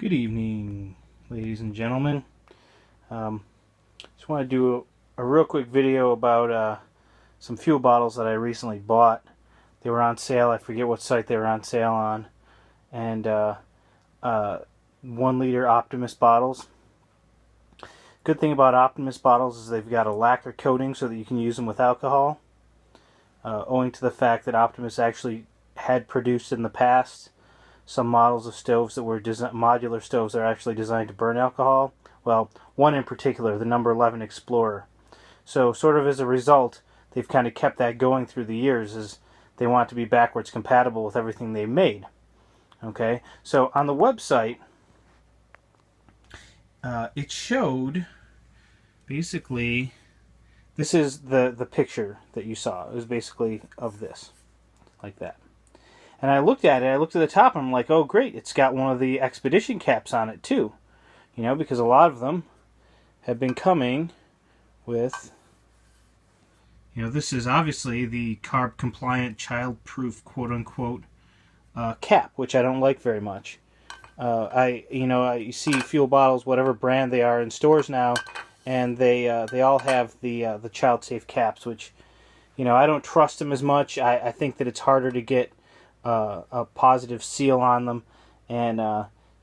Good evening, ladies and gentlemen. Just want to do a real quick video about some fuel bottles that I recently bought. They were on sale. I forget what site they were on sale on. And 1 liter Optimus bottles. Good thing about Optimus bottles is they've got a lacquer coating so that you can use them with alcohol. Owing to the fact that Optimus actually had produced in the past some models of stoves that were modular stoves that are actually designed to burn alcohol. Well, one in particular, the number 11 Explorer. So sort of as a result, they've kind of kept that going through the years as they want to be backwards compatible with everything they've made. Okay, so on the website, it showed basically, this is the picture that you saw. It was basically of this, like that. And I looked at it, I looked at the top, and I'm like, oh great, it's got one of the expedition caps on it too. You know, because a lot of them have been coming with, you know, this is obviously the carb compliant, child-proof, quote-unquote, cap, which I don't like very much. I see fuel bottles, whatever brand they are, in stores now, and they all have the child-safe caps, which, you know, I don't trust them as much. I think that it's harder to get a positive seal on them, and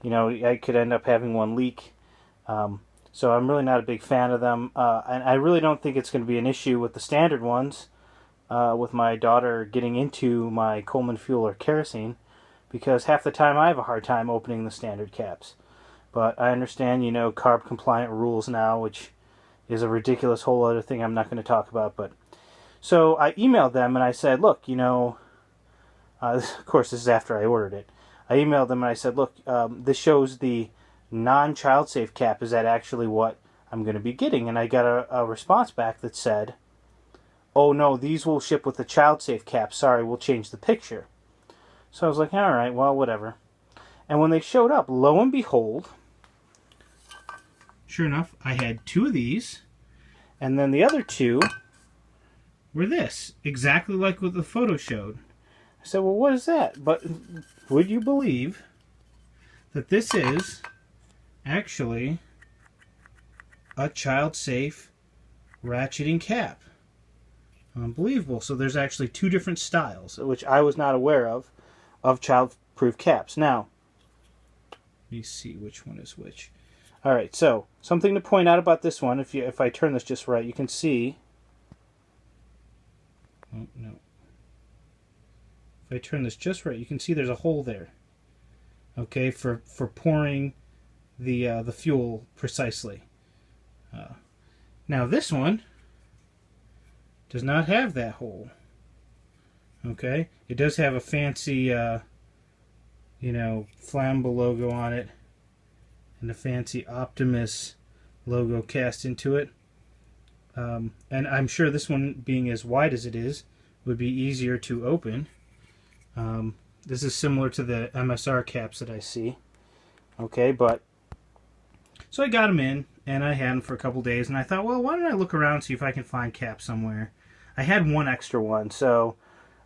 you know, I could end up having one leak. So I'm really not a big fan of them, and I really don't think it's going to be an issue with the standard ones, with my daughter getting into my Coleman fuel or kerosene, because half the time I have a hard time opening the standard caps. But I understand, you know, carb compliant rules now, which is a ridiculous whole other thing I'm not going to talk about. But so I emailed them and I said, look, you know, of course this is after I ordered it. I emailed them and I said, look, this shows the non-child safe cap. Is that actually what I'm going to be getting? And I got a response back that said, oh no, these will ship with the child safe cap. Sorry, we'll change the picture. So I was like, all right, well, whatever. And when they showed up, lo and behold, sure enough, I had 2 of these, and then the other 2 were this, exactly like what the photo showed. I said, well, what is that? But would you believe that this is actually a child-safe ratcheting cap? Unbelievable. So there's actually 2 different styles, which I was not aware of child-proof caps. Now, let me see which one is which. All right, so something to point out about this one, if I turn this just right, you can see. Oh, no. If I turn this just right, you can see there's a hole there. Okay, for pouring the fuel precisely. Now this one does not have that hole. Okay, it does have a fancy, you know, flammable logo on it, and a fancy Optimus logo cast into it. And I'm sure this one, being as wide as it is, would be easier to open. This is similar to the MSR caps that I see. Okay, but so I got them in, and I had them for a couple days, and I thought, well, why don't I look around and see if I can find caps somewhere. I had one extra one, so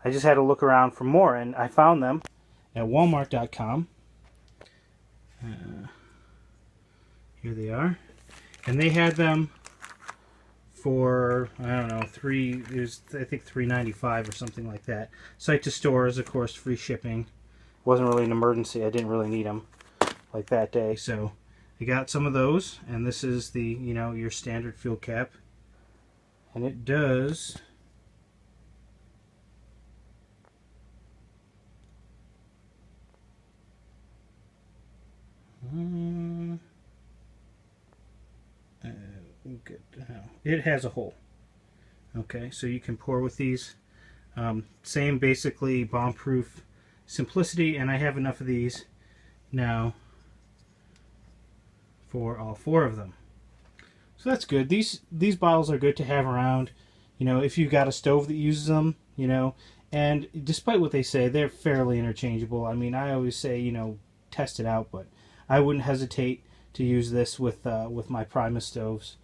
I just had to look around for more, and I found them at Walmart.com. Here they are, and they had them for, I don't know, I think $3.95 or something like that. Site to stores, of course, free shipping. Wasn't really an emergency. I didn't really need them like that day, so I got some of those, and this is the, you know, your standard fuel cap, and it does good. It has a hole. Okay, so you can pour with these. Same basically bomb-proof simplicity, and I have enough of these now for all 4 of them. So that's good. These bottles are good to have around, you know, if you've got a stove that uses them, you know, and despite what they say, they're fairly interchangeable. I mean, I always say, you know, test it out, but I wouldn't hesitate to use this with my Primus stoves.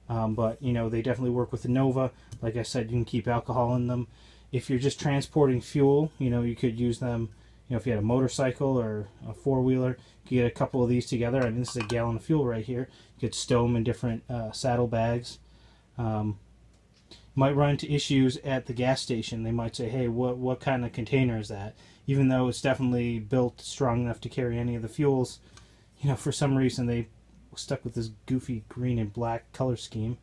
But, you know, they definitely work with the Nova. Like I said, you can keep alcohol in them. If you're just transporting fuel, you know, you could use them if you had a motorcycle or a four-wheeler, you could get a couple of these together. I mean, this is a gallon of fuel right here. You could stow them in different saddlebags. Might run into issues at the gas station. They might say, hey, what kind of container is that? Even though it's definitely built strong enough to carry any of the fuels, for some reason they stuck with this goofy green and black color scheme.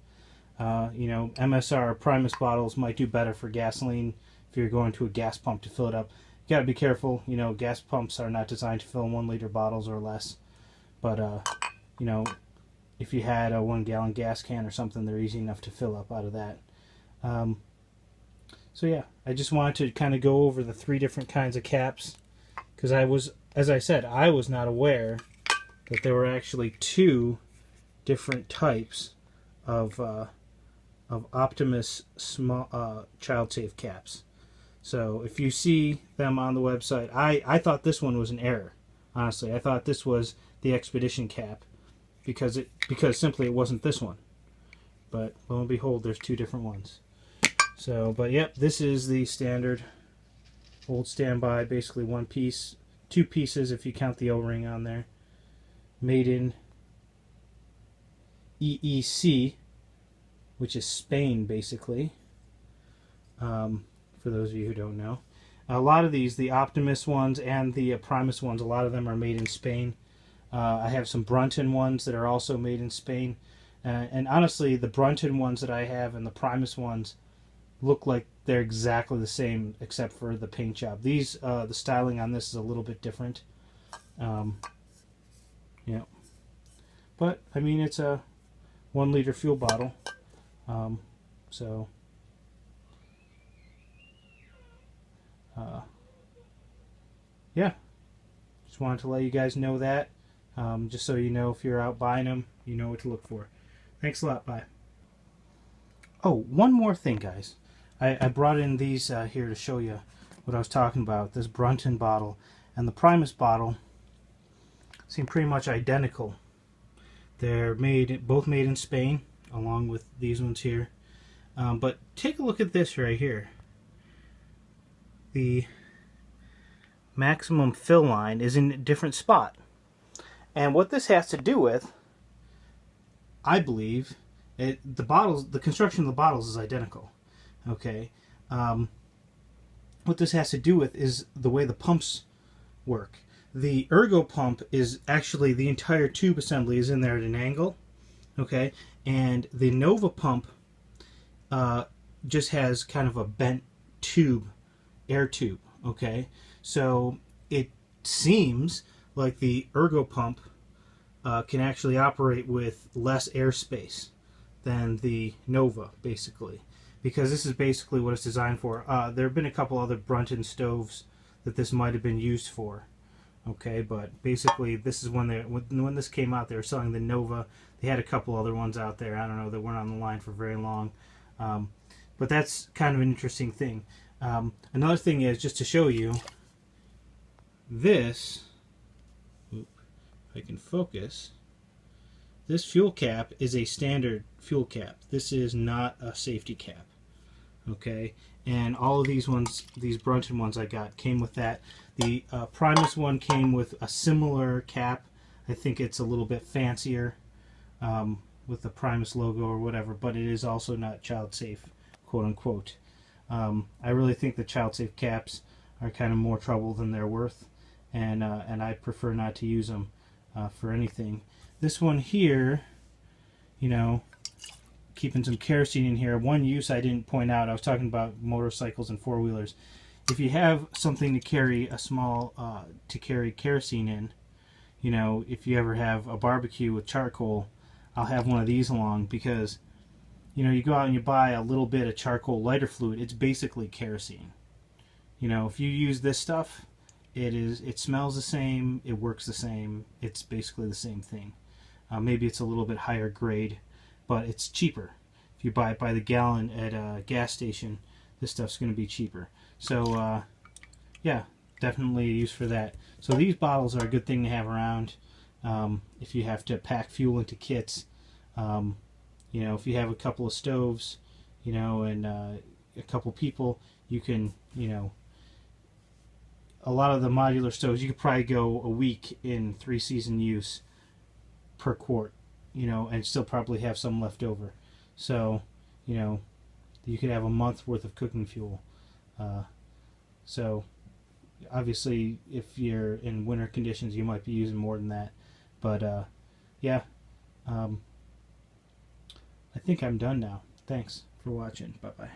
MSR or Primus bottles might do better for gasoline if you're going to a gas pump to fill it up. You got to be careful. Gas pumps are not designed to fill 1 liter bottles or less. But if you had a 1 gallon gas can or something, they're easy enough to fill up out of that. So yeah, I just wanted to kind of go over the 3 different kinds of caps, because as I said, I was not aware that there were actually 2 different types of Optimus small child-safe caps. So if you see them on the website, I thought this one was an error. Honestly, I thought this was the Expedition cap because simply it wasn't this one. But lo and behold, there's 2 different ones. So, but yep, this is the standard old standby, basically 1 piece, 2 pieces if you count the O-ring on there. Made in EEC, which is Spain, basically. For those of you who don't know, a lot of these, the Optimus ones and the Primus ones, a lot of them are made in Spain. I have some Brunton ones that are also made in Spain, and honestly, the Brunton ones that I have and the Primus ones look like they're exactly the same except for the paint job. These, the styling on this is a little bit different. Yeah, but I mean, it's a 1 liter fuel bottle, so yeah, just wanted to let you guys know that, just so you know if you're out buying them, you know what to look for. Thanks a lot. Bye. Oh, one more thing, guys. I brought in these here to show you what I was talking about. This Brunton bottle and the Primus bottle seem pretty much identical. They're both made in Spain, along with these ones here. But take a look at this right here. The maximum fill line is in a different spot. And what this has to do with, I believe, the construction of the bottles is identical. Okay, what this has to do with is the way the pumps work. The ergo pump is actually, the entire tube assembly is in there at an angle. Okay, and the Nova pump just has kind of a bent tube, air tube. Okay, so it seems like the ergo pump can actually operate with less airspace than the Nova, basically, because this is basically what it's designed for. There have been a couple other Brunton stoves that this might have been used for. Okay, but basically this is when this came out, they were selling the Nova. They had a couple other ones out there, I don't know, that weren't on the line for very long. But that's kind of an interesting thing. Another thing is, just to show you, this, if I can focus, this fuel cap is a standard fuel cap. This is not a safety cap. Okay, and all of these ones, these Brunton ones I got, came with that. The Primus one came with a similar cap. I think it's a little bit fancier with the Primus logo or whatever, but it is also not child safe, quote unquote. I really think the child safe caps are kind of more trouble than they're worth, and I prefer not to use them for anything. This one here, you know, keeping some kerosene in here. One use I didn't point out, I was talking about motorcycles and four-wheelers. If you have something to carry a small, to carry kerosene in, you know, if you ever have a barbecue with charcoal, I'll have one of these along, because, you know, you go out and you buy a little bit of charcoal lighter fluid, it's basically kerosene. You know, if you use this stuff, it smells the same, it works the same, it's basically the same thing. Maybe it's a little bit higher grade, but it's cheaper. If you buy it by the gallon at a gas station, this stuff's going to be cheaper. So, yeah, definitely a use for that. So these bottles are a good thing to have around if you have to pack fuel into kits. You know, if you have a couple of stoves, you know, and a couple people, you can, you know, a lot of the modular stoves, you could probably go a week in 3-season use per quart, you know, and still probably have some left over. So, you know, you could have a month worth of cooking fuel. So obviously if you're in winter conditions you might be using more than that, but yeah, I think I'm done now. Thanks for watching. Bye bye.